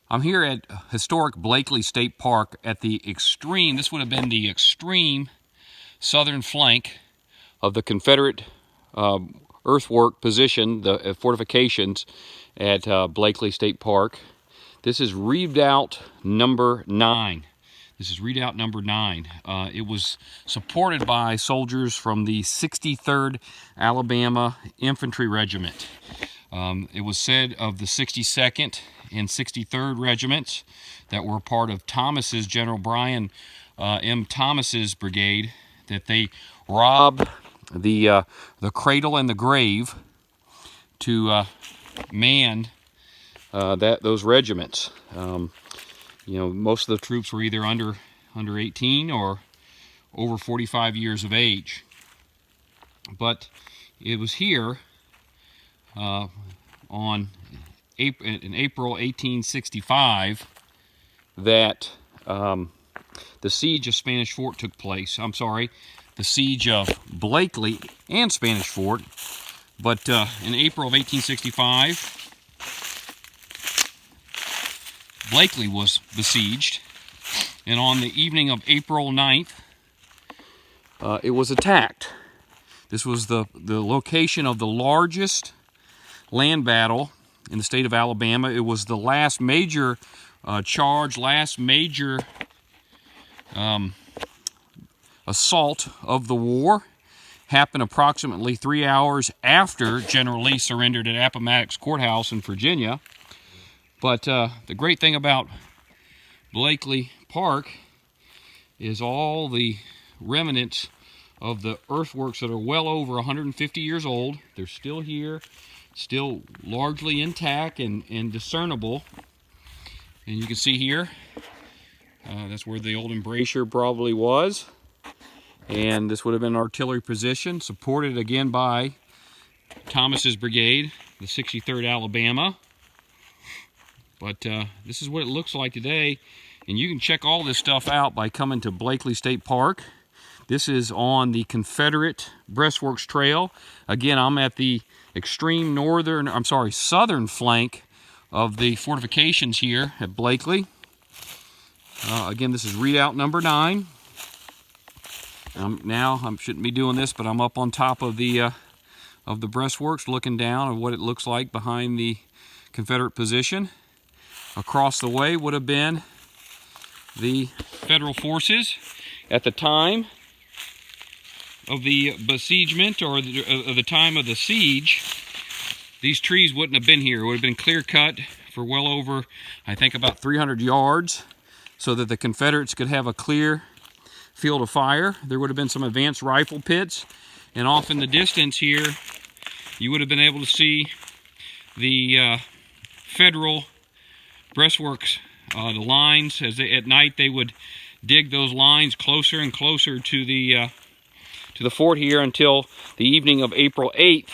I'm here at historic Blakeley State Park at the extreme, this would have been the extreme southern flank of the Confederate earthwork position, the fortifications at Blakeley State Park. This is Redoubt number 9. This is Redoubt number 9. It was supported by soldiers from the 63rd Alabama Infantry Regiment. It was said of the 62nd and 63rd Regiments that were part of Thomas's, General Brian M. Thomas's brigade, that they robbed the cradle and the grave to man those regiments. You know, most of the troops were either under 18 or over 45 years of age. But it was here in April 1865 that the siege of Spanish Fort took place. I'm sorry, the siege of Blakeley and Spanish Fort. But in April of 1865, Blakeley was besieged, and on the evening of April 9th, it was attacked. This was the location of the largest land battle in the state of Alabama. It was the last major last major assault of the war. Happened approximately 3 hours after General Lee surrendered at Appomattox Courthouse in Virginia. But the great thing about Blakeley Park is all the remnants of the earthworks that are well over 150 years old. They're still here, still largely intact and discernible. And you can see here, that's where the old embrasure probably was. And this would have been an artillery position, supported again by Thomas's brigade, the 63rd Alabama. But this is what it looks like today. And you can check all this stuff out by coming to Blakeley State Park. This is on the Confederate Breastworks Trail. Again, I'm at the extreme southern flank of the fortifications here at Blakeley. Again, this is Redoubt number 9. Now I shouldn't be doing this, but I'm up on top of the breastworks, looking down at what it looks like behind the Confederate position. Across the way would have been the Federal forces at the time of the besiegement, or the time of the siege. These trees wouldn't have been here. It would have been clear cut for well over, I think, about 300 yards, so that the Confederates could have a clear field of fire. There would have been some advanced rifle pits, and off in the distance here, you would have been able to see the Federal breastworks, the lines. At night they would dig those lines closer and closer to the fort here until the evening of April 8th,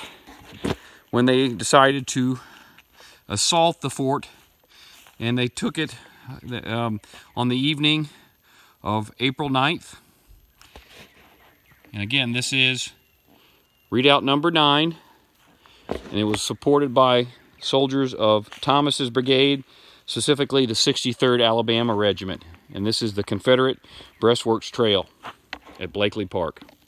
when they decided to assault the fort, and they took it on the evening of April 9th. And again, this is Redoubt number 9, and it was supported by soldiers of Thomas's brigade, specifically the 63rd Alabama Regiment. And this is the Confederate Breastworks Trail at Blakeley Park.